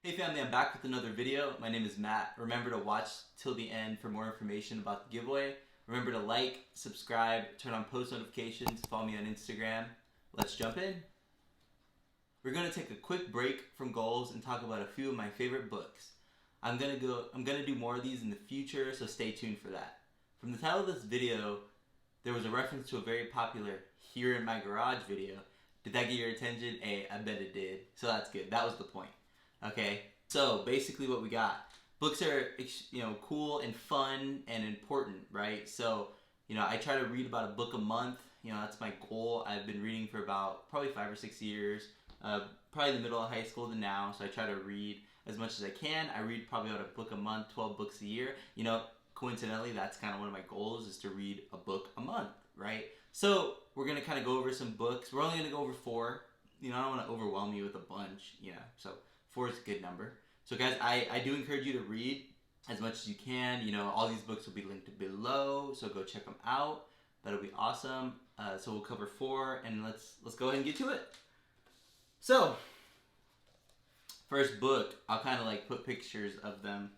Hey family, I'm back with another video. My name is Matt. Remember to watch till the end for more information about the giveaway. Remember to like, subscribe, turn on post notifications, follow me on Instagram. Let's jump in. We're going to take a quick break from goals and talk about a few of my favorite books. I'm gonna do more of these in the future, so stay tuned for that. From the title of this video, there was a reference to a very popular Here in My Garage video. Did that get your attention? Hey, I bet it did. So that's good. That was the point. Okay, so basically what we got. Books are, cool and fun and important, right? So, I try to read about a book a month. That's my goal. I've been reading for about probably 5 or 6 years, probably the middle of high school to now. So I try to read as much as I can. I read probably about a book a month, 12 books a year. Coincidentally, that's kind of one of my goals, is to read a book a month, right? So we're going to kind of go over some books. We're only going to go over 4. I don't want to overwhelm you with a bunch, so 4 is a good number. So guys, I do encourage you to read as much as you can. All these books will be linked below, so go check them out. That'll be awesome. So we'll cover 4, and let's go ahead and get to it. So, first book, I'll kind of put pictures of them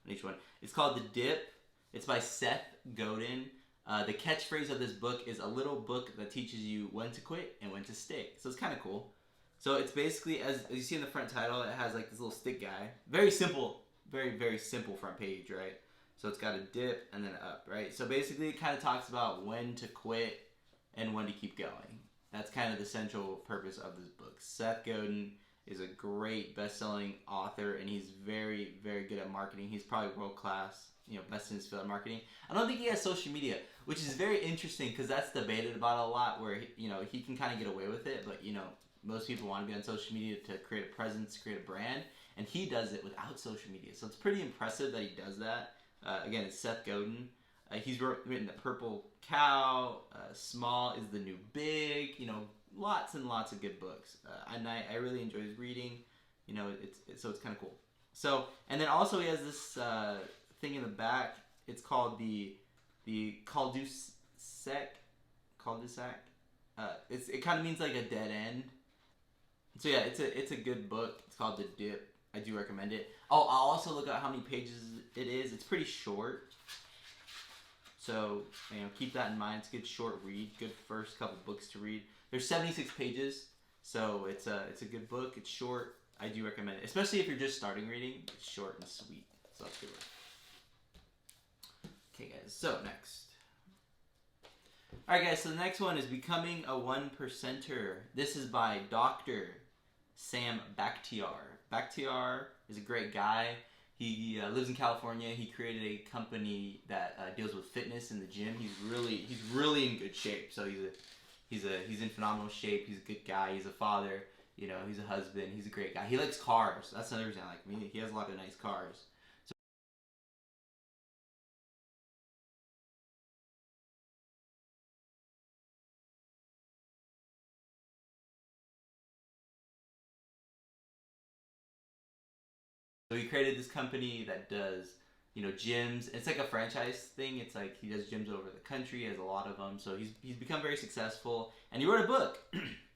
on each one. It's called The Dip. It's by Seth Godin. The catchphrase of this book is a little book that teaches you when to quit and when to stay. So it's kind of cool. So it's basically, as you see in the front title, it has this little stick guy. Very simple, very, very simple front page, right? So it's got a dip and then an up, right? So basically it kind of talks about when to quit and when to keep going. That's kind of the central purpose of this book. Seth Godin is a great best-selling author, and he's very, very good at marketing. He's probably world-class, best in his field at marketing. I don't think he has social media, which is very interesting because that's debated about a lot, where, he can kind of get away with it, but, most people want to be on social media to create a presence, create a brand, and he does it without social media. So it's pretty impressive that he does that. Again, it's Seth Godin. He's written The Purple Cow, Small is the New Big, lots and lots of good books. And I really enjoy his reading. So it's kind of cool. So, and then also he has this thing in the back. It's called the cul-de-sac. It kind of means like a dead end. So yeah, it's a good book. It's called The Dip. I do recommend it. Oh, I'll also look at how many pages it is. It's pretty short. So, keep that in mind. It's a good short read. Good first couple books to read. There's 76 pages, so it's a good book. It's short. I do recommend it, especially if you're just starting reading. It's short and sweet. So that's good. Okay, guys. So next. All right, guys. So the next one is Becoming a 1%er. This is by Dr. Sam Bakhtiar. Bakhtiar is a great guy. He lives in California. He created a company that deals with fitness in the gym. He's really in good shape. So he's in phenomenal shape. He's a good guy. He's a father. He's a husband. He's a great guy. He likes cars. That's another reason I like him. He has a lot of nice cars. So he created this company that does, gyms. It's like a franchise thing. It's like he does gyms over the country. He has a lot of them. So he's become very successful. And he wrote a book.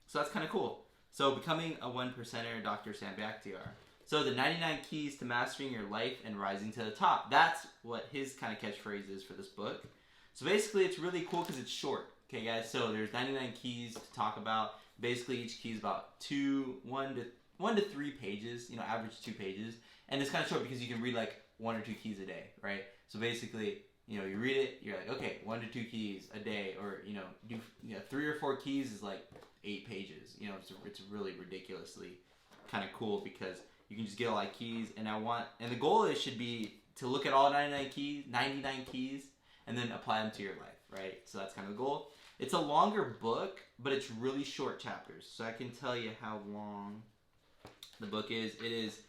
So that's kind of cool. So Becoming a 1%er, Dr. Sam Bakhtiar. So the 99 keys to mastering your life and rising to the top. That's what his kind of catchphrase is for this book. So basically it's really cool because it's short. Okay, guys. So there's 99 keys to talk about. Basically each key is about 1 to 3 pages. Average 2 pages. And it's kind of short because you can read 1 or 2 keys a day, right? So basically, you read it, you're like, okay, 1 to 2 keys a day, or do 3 or 4 keys is 8 pages. It's really ridiculously kind of cool because you can just get a lot of keys. And the goal should be to look at all 99 keys, and then apply them to your life, right? So that's kind of the goal. It's a longer book, but it's really short chapters. So I can tell you how long the book is. It is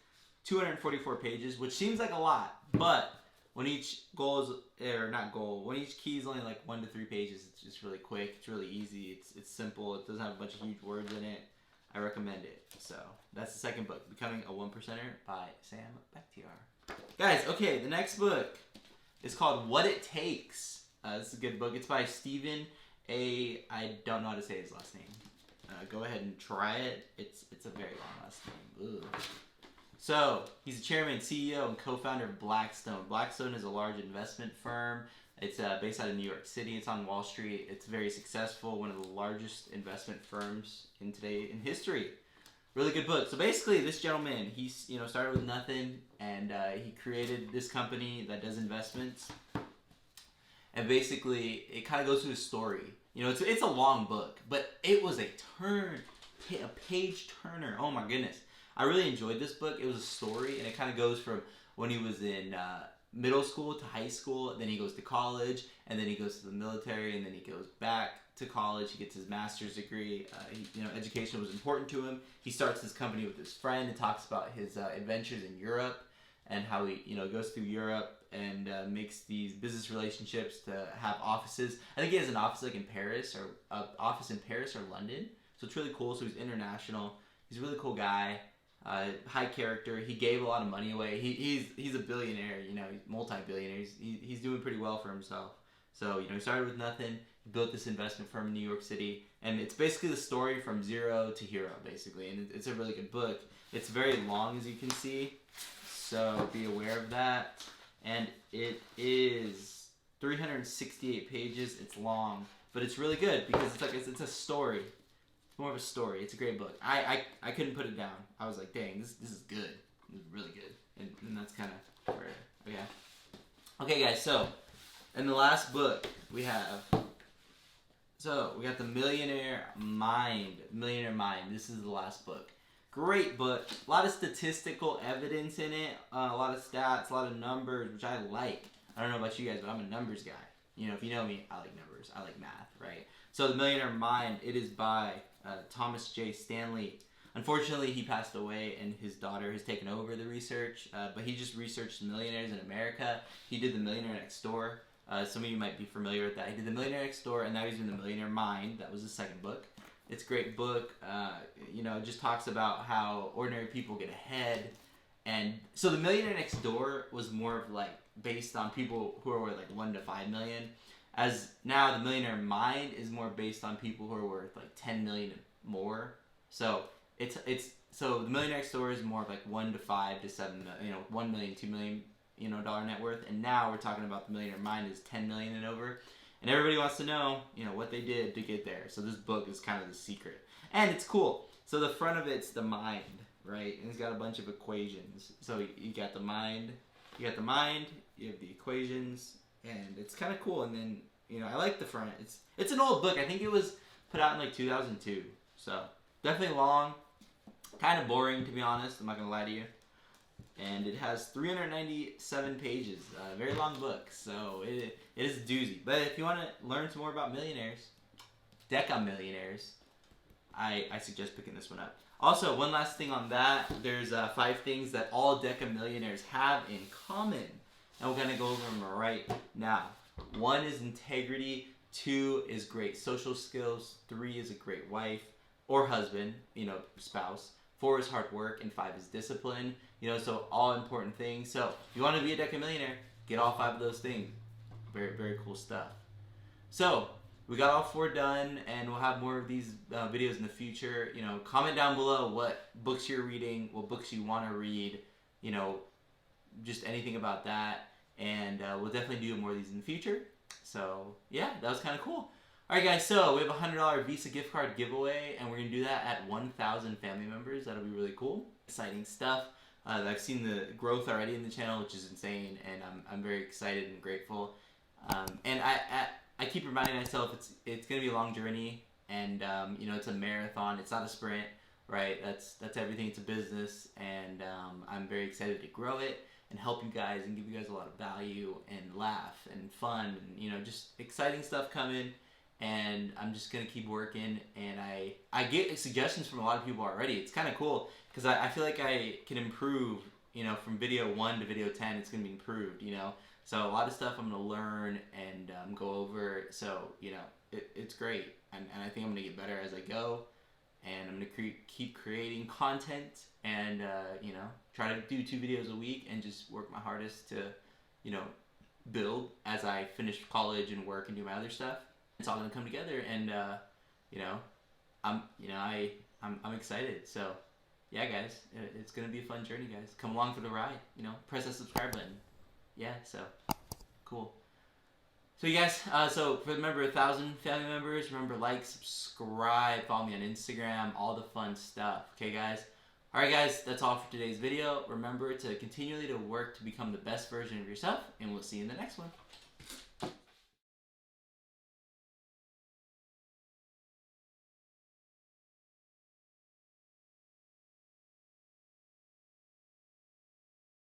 244 pages, which seems like a lot, but when each when each key is only 1 to 3 pages, it's just really quick. It's really easy. It's simple. It doesn't have a bunch of huge words in it. I recommend it. So that's the second book, Becoming a 1%er by Sam Bakhtiar. Guys, okay, the next book is called What It Takes. This is a good book. It's by Stephen A. I don't know how to say his last name. Go ahead and try it. It's a very long last name. Ugh. So he's the chairman, CEO, and co-founder of Blackstone. Blackstone is a large investment firm. It's based out of New York City. It's on Wall Street. It's very successful. One of the largest investment firms in history. Really good book. So basically, this gentleman, he's started with nothing, and he created this company that does investments. And basically, it kind of goes through his story. It's a long book, but it was a page turner. Oh my goodness. I really enjoyed this book. It was a story, and it kind of goes from when he was in middle school to high school, then he goes to college, and then he goes to the military, and then he goes back to college. He gets his master's degree. Education was important to him. He starts this company with his friend and talks about his adventures in Europe and how he goes through Europe and makes these business relationships to have offices. I think he has an office like in Paris or London. So it's really cool. So he's international. He's a really cool guy. High character. He gave a lot of money away. He's a billionaire. He's multi-billionaire. He's doing pretty well for himself. So he started with nothing. He built this investment firm in New York City, and it's basically the story from zero to hero, basically. And it's a really good book. It's very long, as you can see, so be aware of that. And it is 368 pages. It's long, but it's really good because it's a story. It's more of a story. It's a great book. I couldn't put it down. I was like, dang, this is good. This is really good. And that's kind of where, yeah. Okay, guys, so in the last book we got the Millionaire Mind. Millionaire Mind. This is the last book. Great book. A lot of statistical evidence in it. A lot of stats, a lot of numbers, which I like. I don't know about you guys, but I'm a numbers guy. If you know me, I like numbers. I like math, right? So the Millionaire Mind, it is by Thomas J. Stanley. Unfortunately, he passed away, and his daughter has taken over the research. But he just researched millionaires in America. He did the Millionaire Next Door. Some of you might be familiar with that. He did the Millionaire Next Door, and now he's doing the Millionaire Mind. That was the second book. It's a great book. It just talks about how ordinary people get ahead. And so the Millionaire Next Door was more of like based on people who are worth like 1 to 5 million. As now the Millionaire Mind is more based on people who are worth like 10 million and more. So so the Millionaire Next Door is more of like 1 to 5 to 7 million, 1 million, 2 million, dollar net worth. And now we're talking about the Millionaire Mind is 10 million and over. And everybody wants to know, what they did to get there. So this book is kind of the secret. And it's cool. So the front of it's the mind, right? And it's got a bunch of equations. So you got the mind, you have the equations, and it's kind of cool. And then, I like the front. It's an old book. I think it was put out in like 2002. So definitely long, kind of boring to be honest. I'm not going to lie to you. And it has 397 pages. Very long book, so it is a doozy. But if you want to learn some more about millionaires, Deca millionaires, I suggest picking this one up. Also, one last thing on that, there's 5 things that all Deca millionaires have in common. And we're going to go over them right now. 1 is integrity, 2 is great social skills, 3 is a great wife or husband, spouse, 4 is hard work, and 5 is discipline. So all important things. So if you want to be a Deca millionaire, get all 5 of those things. Very, very cool stuff. So we got all 4 done, and we'll have more of these videos in the future. Comment down below what books you're reading, what books you want to read, just anything about that. And we'll definitely do more of these in the future. So yeah, that was kind of cool. Alright guys, so we have a $100 Visa gift card giveaway, and we're going to do that at 1,000 family members. That'll be really cool. Exciting stuff. I've seen the growth already in the channel, which is insane, and I'm very excited and grateful. And I keep reminding myself it's going to be a long journey, and it's a marathon. It's not a sprint, right? That's everything. It's a business, and I'm very excited to grow it and help you guys and give you guys a lot of value and laugh and fun and just exciting stuff coming. And I'm just going to keep working, and I get suggestions from a lot of people already. It's kind of cool because I feel like I can improve, from video 1 to video 10, it's going to be improved, So a lot of stuff I'm going to learn and go over. So, it's great. And I think I'm going to get better as I go. And I'm going to keep creating content and, try to do 2 videos a week and just work my hardest to, build as I finish college and work and do my other stuff. It's all gonna come together, and I'm excited. So yeah, guys, it's gonna be a fun journey, guys. Come along for the ride. You know, press that subscribe button. Yeah, so cool. So you guys, so remember 1,000 family members. Remember, like, subscribe, follow me on Instagram, all the fun stuff. Okay, guys. All right, guys, that's all for today's video. Remember to continually to work to become the best version of yourself, and we'll see you in the next one.